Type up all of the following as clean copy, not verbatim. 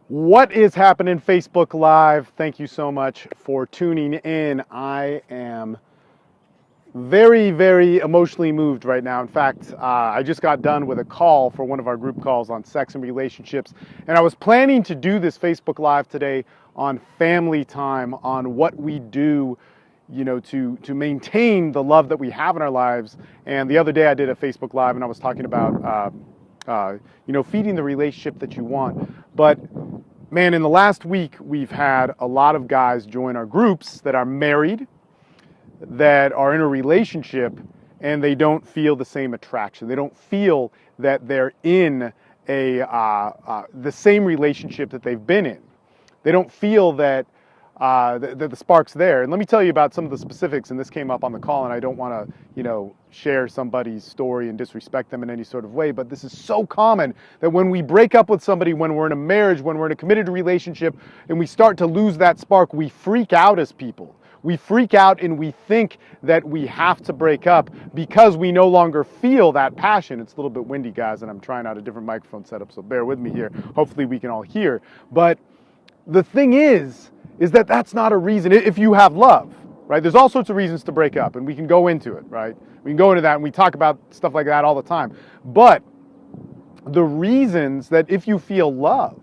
What is happening, Facebook Live? Thank you so much for tuning in. I am very, very emotionally moved right now. In fact, I just got done with a call for one of our group calls on sex and relationships, and I was planning to do this Facebook Live today on family time, on what we do, to maintain the love that we have in our lives. And the other day I did a Facebook Live and I was talking about, feeding the relationship that you want. But man, in the last week, we've had a lot of guys join our groups that are married, that are in a relationship, and they don't feel the same attraction. They don't feel that they're in the same relationship that they've been in. They don't feel that the spark's there. And let me tell you about some of the specifics, and this came up on the call, and I don't want to, share somebody's story and disrespect them in any sort of way, but this is so common that when we break up with somebody, when we're in a marriage, when we're in a committed relationship, and we start to lose that spark, we freak out as people. We freak out and we think that we have to break up because we no longer feel that passion. It's a little bit windy, guys, and I'm trying out a different microphone setup, so bear with me here. Hopefully we can all hear. But the thing is that that's not a reason. If you have love, right? There's all sorts of reasons to break up, and we can go into it, right? We can go into that, and we talk about stuff like that all the time. But the reasons that if you feel love,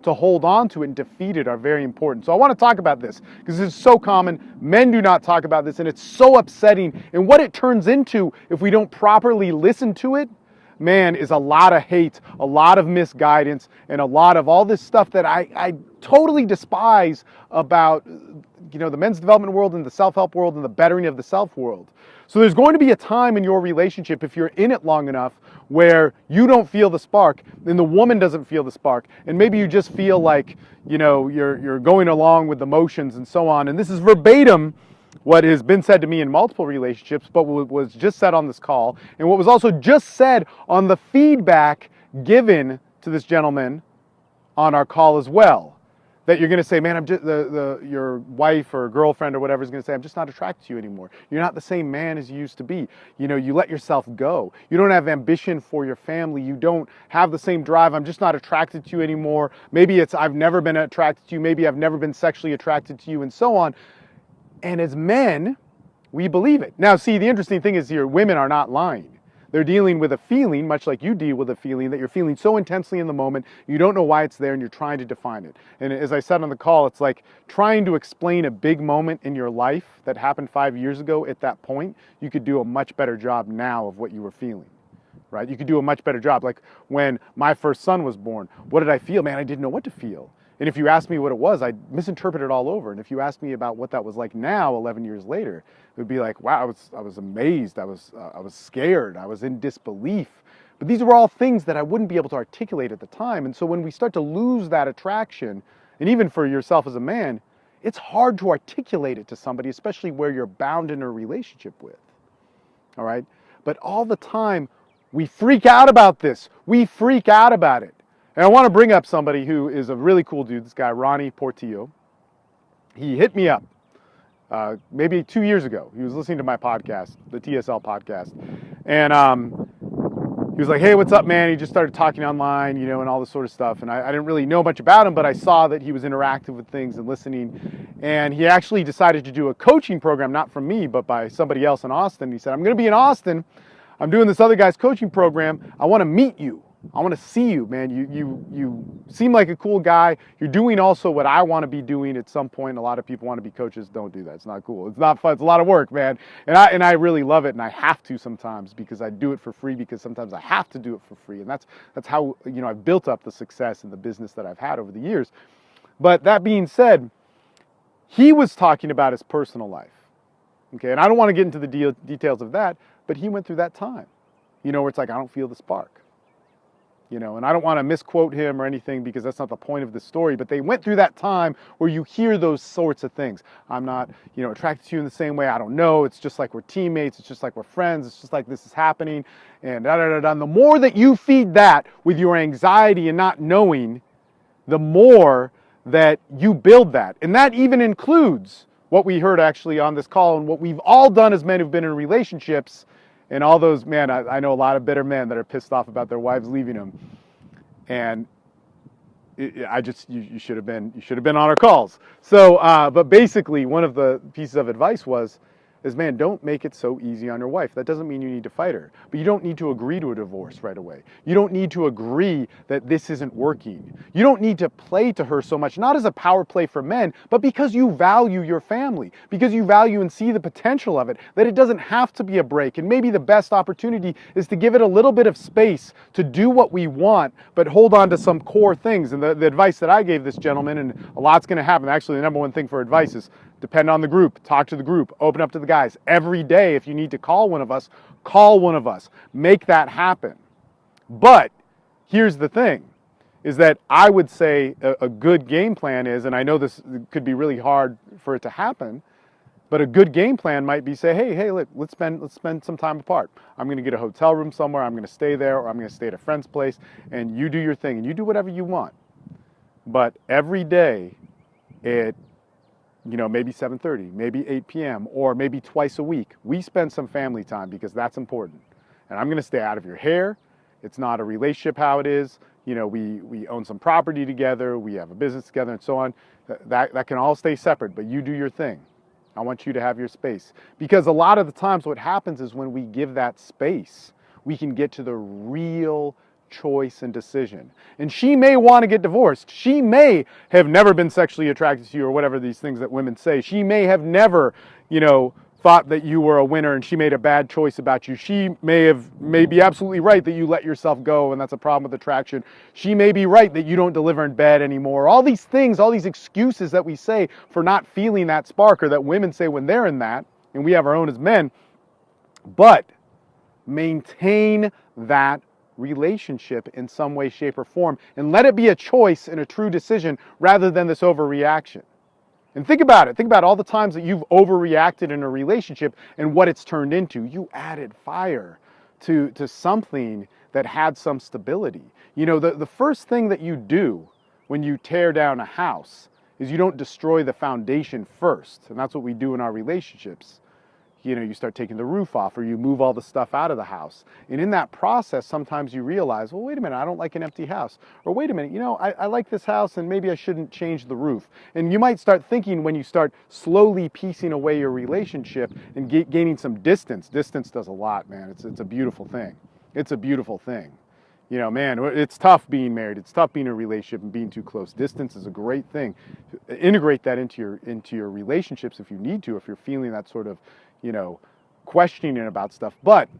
to hold on to it and defeat it are very important. So I want to talk about this because this is so common. Men do not talk about this, and it's so upsetting. And what it turns into if we don't properly listen to it, man, is a lot of hate, a lot of misguidance, and a lot of all this stuff that I totally despise about the men's development world and the self-help world and the bettering of the self world. So there's going to be a time in your relationship, if you're in it long enough, where you don't feel the spark, and the woman doesn't feel the spark, and maybe you just feel like you're going along with the motions and so on. And this is verbatim what has been said to me in multiple relationships, but what was just said on this call, and what was also just said on the feedback given to this gentleman on our call as well. That you're going to say, man, I'm just your wife or girlfriend or whatever is going to say, I'm just not attracted to you anymore. You're not the same man as you used to be. You let yourself go. You don't have ambition for your family. You don't have the same drive. I'm just not attracted to you anymore. Maybe it's I've never been attracted to you. Maybe I've never been sexually attracted to you, and so on. And as men, we believe it. Now, see, the interesting thing is here, women are not lying. They're dealing with a feeling, much like you deal with a feeling, that you're feeling so intensely in the moment, you don't know why it's there, and you're trying to define it. And as I said on the call, it's like trying to explain a big moment in your life that happened 5 years ago at that point. You could do a much better job now of what you were feeling, right? You could do a much better job. Like when my first son was born, what did I feel? Man, I didn't know what to feel. And if you asked me what it was, I'd misinterpret it all over. And if you asked me about what that was like now, 11 years later, it would be like, wow, I was amazed. I was scared. I was in disbelief. But these were all things that I wouldn't be able to articulate at the time. And so when we start to lose that attraction, and even for yourself as a man, it's hard to articulate it to somebody, especially where you're bound in a relationship with. All right? But all the time, we freak out about this. We freak out about it. And I want to bring up somebody who is a really cool dude, this guy, Ronnie Portillo. He hit me up maybe 2 years ago. He was listening to my podcast, the TSL podcast. And he was like, hey, what's up, man? He just started talking online, and all this sort of stuff. And I didn't really know much about him, but I saw that he was interactive with things and listening. And he actually decided to do a coaching program, not from me, but by somebody else in Austin. He said, I'm going to be in Austin. I'm doing this other guy's coaching program. I want to meet you. I want to see you, man. You seem like a cool guy. You're doing also what I want to be doing at some point. A lot of people want to be coaches. Don't do that. It's not cool. It's not fun. It's a lot of work, man. And I really love it, and I have to sometimes because I do it for free, because sometimes I have to do it for free. And that's how I've built up the success in the business that I've had over the years. But that being said, he was talking about his personal life. Okay, and I don't want to get into the details of that, but he went through that time, where it's like, I don't feel the spark. And I don't want to misquote him or anything because that's not the point of the story, but they went through that time where you hear those sorts of things. I'm not, attracted to you in the same way. I don't know. It's just like we're teammates. It's just like we're friends. It's just like this is happening. And da-da-da-da. And the more that you feed that with your anxiety and not knowing, the more that you build that. And that even includes what we heard actually on this call and what we've all done as men who've been in relationships. And all those, man, I know a lot of bitter men that are pissed off about their wives leaving them. And you should have been on our calls. So, but basically, one of the pieces of advice is, man, don't make it so easy on your wife. That doesn't mean you need to fight her, but you don't need to agree to a divorce right away. You don't need to agree that this isn't working. You don't need to play to her so much, not as a power play for men, but because you value your family, because you value and see the potential of it, that it doesn't have to be a break. And maybe the best opportunity is to give it a little bit of space to do what we want, but hold on to some core things. And the advice that I gave this gentleman, and a lot's going to happen. Actually, the number one thing for advice is depend on the group, talk to the group, open up to the guys. Every day, if you need to call one of us, call one of us. Make that happen. But here's the thing, is that I would say a good game plan is, and I know this could be really hard for it to happen, but a good game plan might be say, hey, look, let's spend some time apart. I'm going to get a hotel room somewhere, I'm going to stay there, or I'm going to stay at a friend's place, and you do your thing, and you do whatever you want. But every day, maybe 7:30, maybe 8 p.m., or maybe twice a week, we spend some family time, because that's important. And I'm going to stay out of your hair. It's not a relationship how it is. We own some property together, we have a business together, and so on. That can all stay separate, but you do your thing. I want you to have your space. Because a lot of the times what happens is when we give that space, we can get to the real choice and decision. And she may want to get divorced. She may have never been sexually attracted to you, or whatever these things that women say. She may have never, thought that you were a winner and she made a bad choice about you. She may be absolutely right that you let yourself go and that's a problem with attraction. She may be right that you don't deliver in bed anymore. All these things, all these excuses that we say for not feeling that spark, or that women say when they're in that, and we have our own as men. But maintain that relationship in some way, shape, or form, and let it be a choice and a true decision rather than this overreaction. And think about it. Think about all the times that you've overreacted in a relationship and what it's turned into. You added fire to something that had some stability. The first thing that you do when you tear down a house is you don't destroy the foundation first. And that's what we do in our relationships. You start taking the roof off, or you move all the stuff out of the house. And in that process, sometimes you realize, well, wait a minute, I don't like an empty house. Or wait a minute, I like this house and maybe I shouldn't change the roof. And you might start thinking, when you start slowly piecing away your relationship and gaining some distance. Distance does a lot, man. It's a beautiful thing. It's a beautiful thing. Man, it's tough being married. It's tough being in a relationship and being too close. Distance is a great thing. Integrate that into your relationships if you need to, if you're feeling that sort of, questioning about stuff. But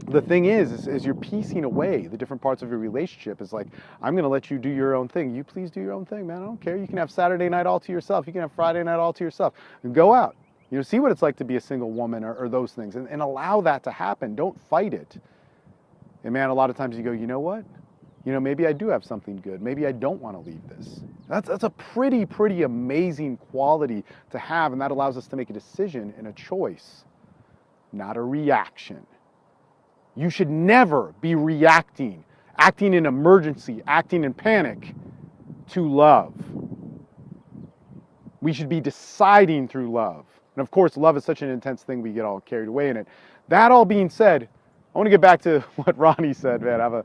the thing is you're piecing away the different parts of your relationship. It's like, I'm going to let you do your own thing. You please do your own thing, man. I don't care. You can have Saturday night all to yourself. You can have Friday night all to yourself. And go out. See what it's like to be a single woman, or those things. And allow that to happen. Don't fight it. And man, a lot of times you go, you know what? Maybe I do have something good. Maybe I don't want to leave this. That's a pretty amazing quality to have, and that allows us to make a decision and a choice, not a reaction. You should never be reacting, acting in emergency, acting in panic to love. We should be deciding through love. And of course, love is such an intense thing, we get all carried away in it. That all being said, I want to get back to what Ronnie said, man.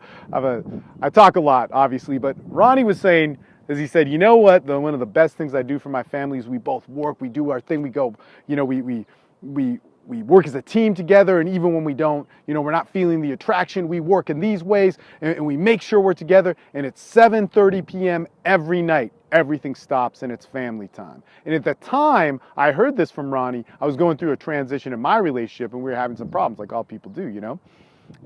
I talk a lot, obviously, but Ronnie was saying, as he said, you know what? One of the best things I do for my family is we both work, we do our thing, we go, we work as a team together, and even when we don't, we're not feeling the attraction, we work in these ways, and we make sure we're together, and it's 7:30 p.m. every night. Everything stops and it's family time. And at the time I heard this from Ronnie, I was going through a transition in my relationship, and we were having some problems, like all people do,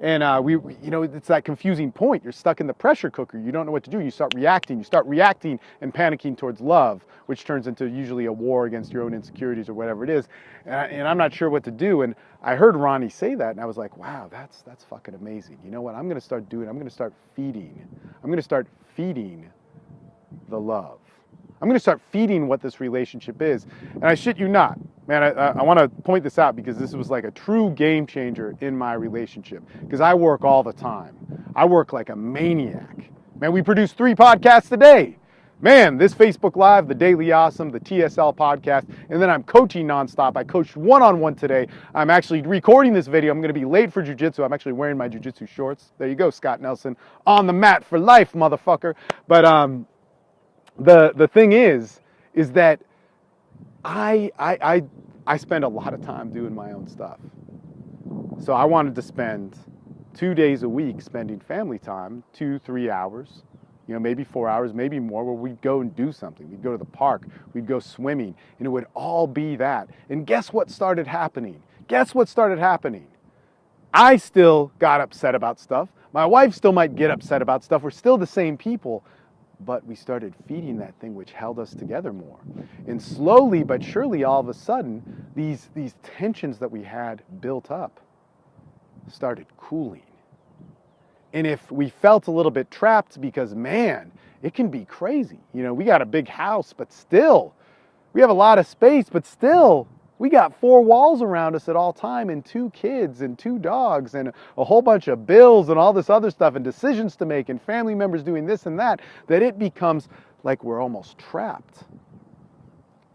And it's that confusing point. You're stuck in the pressure cooker. You don't know what to do. You start reacting and panicking towards love, which turns into usually a war against your own insecurities or whatever it is. And I'm not sure what to do. And I heard Ronnie say that, and I was like, wow, that's fucking amazing. You know what I'm going to start doing? I'm going to start feeding the love. I'm going to start feeding what this relationship is. And I shit you not, man, I want to point this out, because this was like a true game changer in my relationship. Because I work all the time. I work like a maniac. Man, we produce 3 podcasts a day. Man, this Facebook Live, the Daily Awesome, the TSL podcast, and then I'm coaching nonstop. I coached one-on-one today. I'm actually recording this video. I'm going to be late for jiu-jitsu. I'm actually wearing my jiu-jitsu shorts. There you go, Scott Nelson, on the mat for life, motherfucker. But The thing is that I spend a lot of time doing my own stuff. So I wanted to spend 2 days a week spending family time, 2, 3 hours, maybe 4 hours, maybe more, where we'd go and do something. We'd go to the park, we'd go swimming, and it would all be that. And guess what started happening? Guess what started happening? I still got upset about stuff. My wife still might get upset about stuff. We're still the same people, but we started feeding that thing which held us together more. And slowly but surely, all of a sudden, these tensions that we had built up started cooling. And if we felt a little bit trapped, because man, it can be crazy. We got a big house, but still, we have a lot of space, but still, we got 4 walls around us at all time, and 2 kids and 2 dogs and a whole bunch of bills and all this other stuff and decisions to make and family members doing this and that it becomes like we're almost trapped.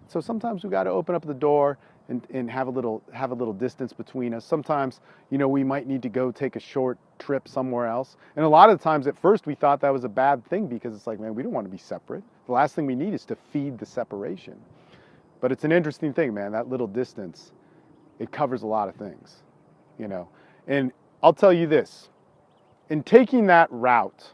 So sometimes we got to open up the door and have a little distance between us. Sometimes, we might need to go take a short trip somewhere else. And a lot of times at first we thought that was a bad thing, because it's like, man, we don't want to be separate. The last thing we need is to feed the separation. But it's an interesting thing, man. That little distance, it covers a lot of things, And I'll tell you this, in taking that route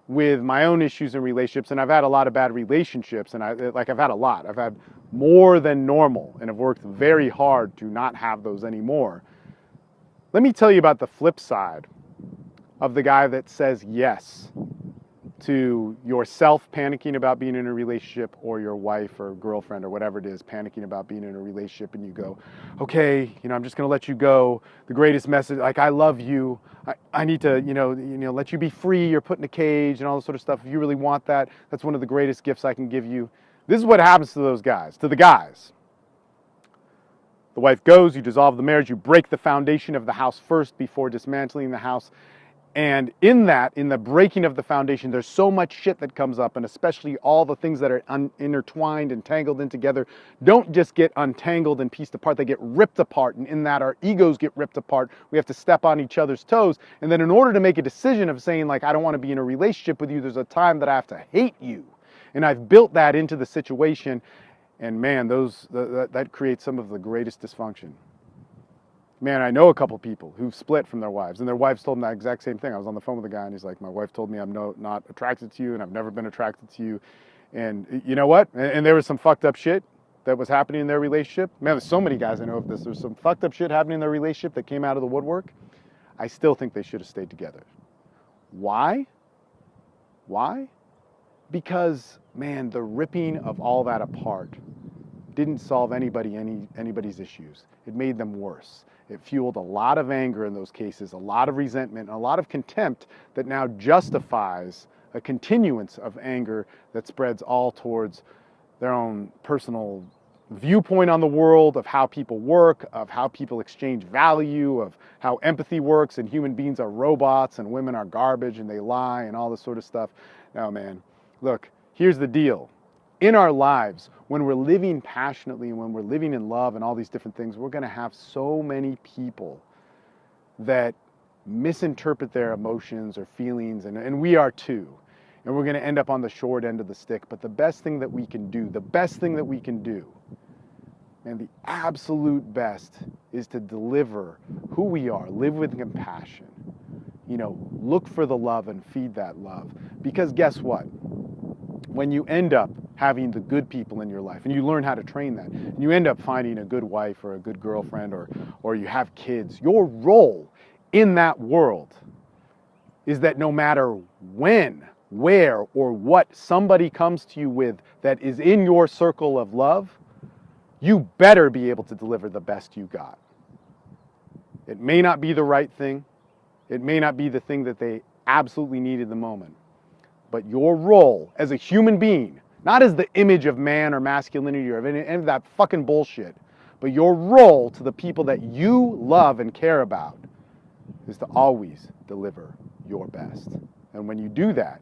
with my own issues and relationships, and I've had a lot of bad relationships, and I've had a lot. I've had more than normal, and have worked very hard to not have those anymore. Let me tell you about the flip side of the guy that says yes to yourself panicking about being in a relationship, or your wife or girlfriend or whatever it is panicking about being in a relationship, and you go, okay, I'm just going to let you go. The greatest message, like, I love you. I need to, let you be free. You're put in a cage and all this sort of stuff. If you really want that, that's one of the greatest gifts I can give you. This is what happens to those guys, to the guys. The wife goes, you dissolve the marriage, you break the foundation of the house first before dismantling the house. And in the breaking of the foundation, there's so much shit that comes up, and especially all the things that are intertwined and tangled in together don't just get untangled and pieced apart, they get ripped apart. And in that, our egos get ripped apart. We have to step on each other's toes. And then in order to make a decision of saying, like, I don't want to be in a relationship with you, there's a time that I have to hate you. And I've built that into the situation. And man, that creates some of the greatest dysfunction. Man, I know a couple people who've split from their wives, and their wives told them that exact same thing. I was on the phone with a guy, and he's like, my wife told me I'm not attracted to you, and I've never been attracted to you. And you know what? And there was some fucked up shit that was happening in their relationship. Man, there's so many guys I know of this. There's some fucked up shit happening in their relationship that came out of the woodwork. I still think they should have stayed together. Why? Why? Because, man, the ripping of all that apart didn't solve anybody's issues. It made them worse. It fueled a lot of anger in those cases, a lot of resentment, and a lot of contempt that now justifies a continuance of anger that spreads all towards their own personal viewpoint on the world, of how people work, of how people exchange value, of how empathy works, and human beings are robots and women are garbage and they lie and all this sort of stuff. Now, man, look, here's the deal. In our lives, when we're living passionately and when we're living in love and all these different things, we're going to have so many people that misinterpret their emotions or feelings, and we are too. And we're going to end up on the short end of the stick. But the best thing that we can do, and the absolute best, is to deliver who we are, live with compassion, look for the love and feed that love. Because guess what? When you end up having the good people in your life, and you learn how to train that, and you end up finding a good wife or a good girlfriend, or you have kids, your role in that world is that no matter when, where, or what somebody comes to you with that is in your circle of love, you better be able to deliver the best you got. It may not be the right thing. It may not be the thing that they absolutely need at the moment. But your role as a human being, not as the image of man or masculinity or any of that fucking bullshit, but your role to the people that you love and care about is to always deliver your best. And when you do that,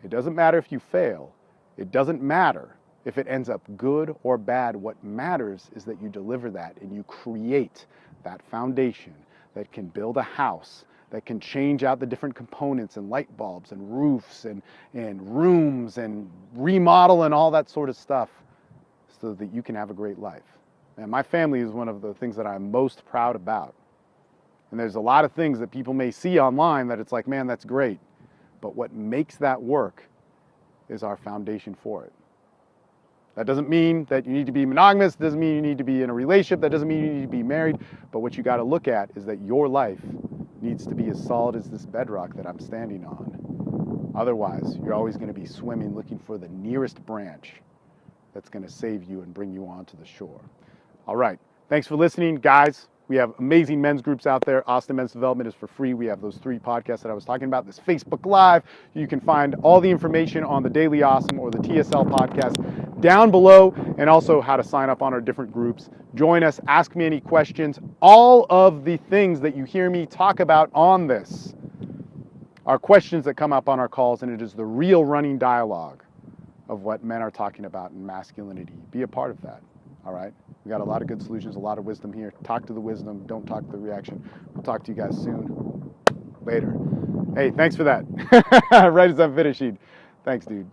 it doesn't matter if you fail. It doesn't matter if it ends up good or bad. What matters is that you deliver that and you create that foundation that can build a house that can change out the different components and light bulbs and roofs and rooms and remodel and all that sort of stuff so that you can have a great life. And my family is one of the things that I'm most proud about. And there's a lot of things that people may see online that it's like, man, that's great. But what makes that work is our foundation for it. That doesn't mean that you need to be monogamous. It doesn't mean you need to be in a relationship. That doesn't mean you need to be married. But what you got to look at is that your life needs to be as solid as this bedrock that I'm standing on. Otherwise, you're always going to be swimming looking for the nearest branch that's going to save you and bring you onto the shore. All right. Thanks for listening, guys. We have amazing men's groups out there. Austin Men's Development is for free. We have those 3 podcasts that I was talking about. This Facebook Live. You can find all the information on the Daily Awesome or the TSL podcast down below, and also how to sign up on our different groups. Join us. Ask me any questions. All of the things that you hear me talk about on this are questions that come up on our calls, and it is the real running dialogue of what men are talking about in masculinity. Be a part of that. All right? We got a lot of good solutions, a lot of wisdom here. Talk to the wisdom. Don't talk to the reaction. We'll talk to you guys soon. Later. Hey, thanks for that. Right as I'm finishing. Thanks, dude.